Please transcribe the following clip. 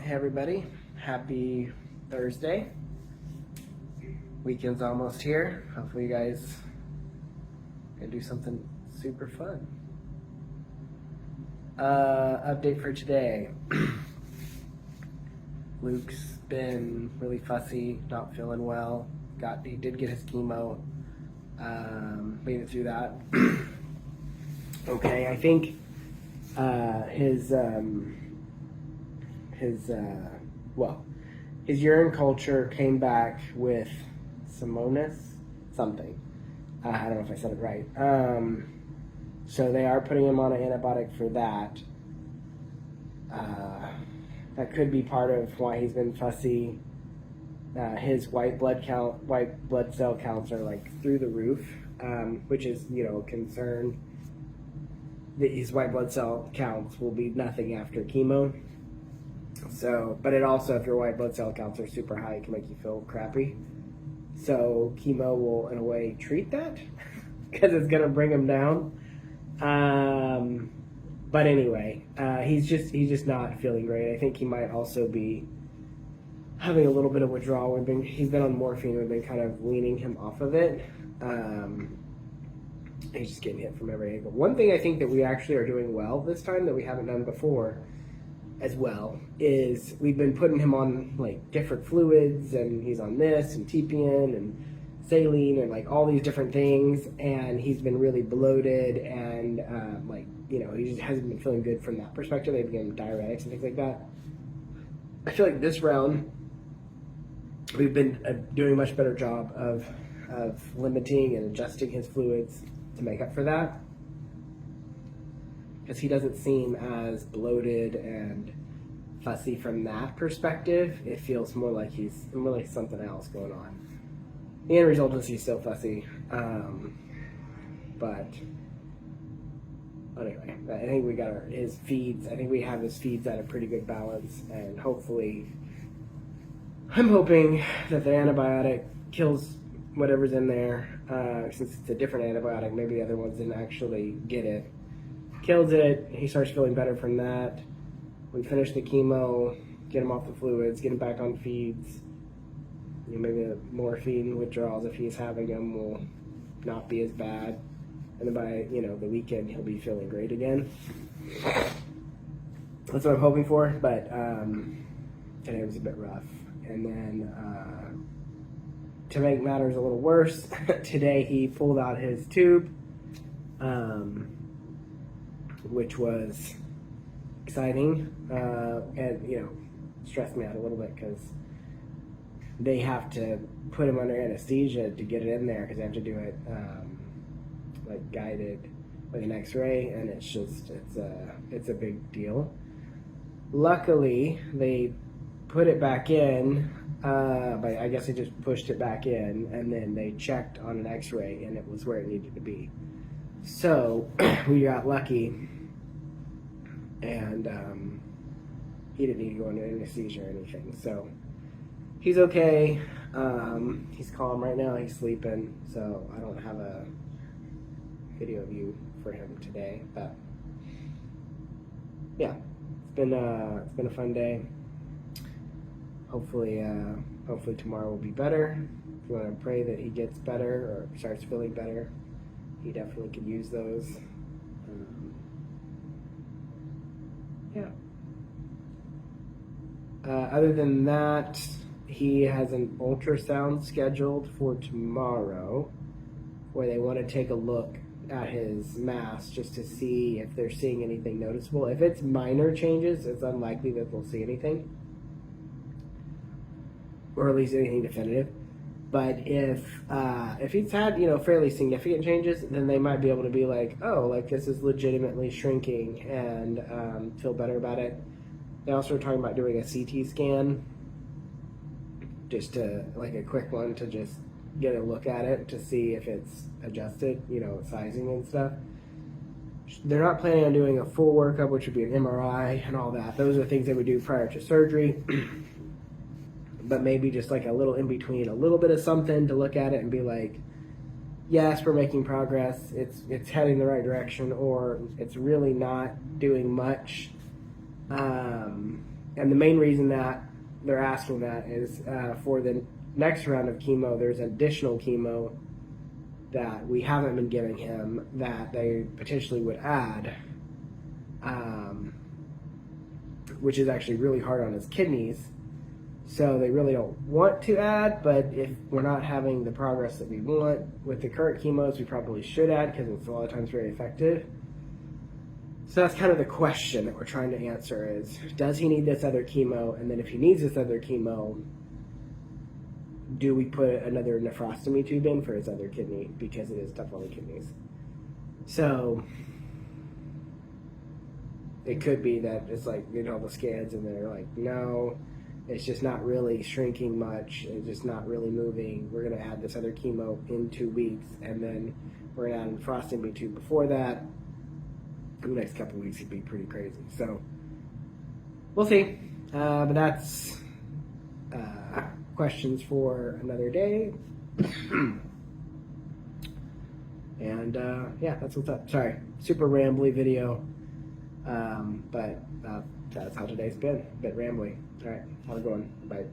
Hey everybody, happy Thursday. Weekend's almost here. Hopefully you guys can do something super fun. Update for today. Luke's been really fussy, not feeling well. He did get his chemo. Made it through that. Okay, I think his urine culture came back with something. I don't know if I said it right. So they are putting him on an antibiotic for that. That could be part of why he's been fussy. His white blood cell counts are like through the roof, which is a concern. His white blood cell counts will be nothing after chemo. So, but it also, if your white blood cell counts are super high, it can make you feel crappy. So chemo will, in a way, treat that because it's going to bring him down. But anyway, he's just not feeling great. I think he might also be having a little bit of withdrawal. He's been on morphine. We've been kind of weaning him off of it. He's just getting hit from every angle. One thing I think that we actually are doing well this time that we haven't done before as well is we've been putting him on like different fluids, and he's on this and TPN and saline and like all these different things, and he's been really bloated and he just hasn't been feeling good from that perspective. They've given him diuretics and things like that. I feel like this round we've been doing a much better job of limiting and adjusting his fluids to make up for that, because he doesn't seem as bloated and fussy from that perspective. It feels more like he's really something else going on. The end result is he's still fussy, but anyway, I think we got his feeds. I think we have his feeds at a pretty good balance, and hopefully, I'm hoping that the antibiotic kills whatever's in there. Since it's a different antibiotic, maybe the other ones didn't actually get it. Kills it, he starts feeling better from that. We finish the chemo, get him off the fluids, get him back on feeds. Maybe the morphine withdrawals, if he's having them, will not be as bad. And then by the weekend, he'll be feeling great again. That's what I'm hoping for, but today was a bit rough. And then to make matters a little worse, today he pulled out his tube, which was exciting, and stressed me out a little bit because they have to put him under anesthesia to get it in there, because they have to do it guided with an X-ray, and it's a big deal. Luckily, they put it back in, but I guess they just pushed it back in, and then they checked on an X-ray, and it was where it needed to be. So we got lucky, and he didn't need to go into anesthesia or anything. So he's okay. He's calm right now. He's sleeping. So I don't have a video view for him today, but yeah, it's been a fun day. Hopefully tomorrow will be better. If you want to pray that he gets better or starts feeling better, he definitely could use those. Other than that, he has an ultrasound scheduled for tomorrow, where they want to take a look at his mass just to see if they're seeing anything noticeable. If it's minor changes, it's unlikely that they'll see anything, or at least anything definitive. But if he's had fairly significant changes, then they might be able to be like, oh, like this is legitimately shrinking, and feel better about it. They also are talking about doing a CT scan, just to a quick one to just get a look at it to see if it's adjusted, sizing and stuff. They're not planning on doing a full workup, which would be an MRI and all that. Those are things they would do prior to surgery. But maybe just a little in between, a little bit of something to look at it and be like, yes, we're making progress, it's heading the right direction, or it's really not doing much, And the main reason that they're asking that is for the next round of chemo, there's additional chemo that we haven't been giving him that they potentially would add, which is actually really hard on his kidneys. So they really don't want to add, but if we're not having the progress that we want with the current chemos, we probably should add because it's a lot of times very effective. So that's kind of the question that we're trying to answer is, does he need this other chemo? And then if he needs this other chemo, do we put another nephrostomy tube in for his other kidney because it is tough on the kidneys? So it could be that it's like, you know, the scans and they're like, no, it's just not really shrinking much. It's just not really moving. We're going to add this other chemo in 2 weeks, and then we're going to add a nephrostomy tube before that. The next couple of weeks would be pretty crazy. So we'll see. But that's questions for another day. And yeah, that's what's up. Sorry, super rambly video. But that's how today's been. A bit rambly. All right, how's it going? Bye.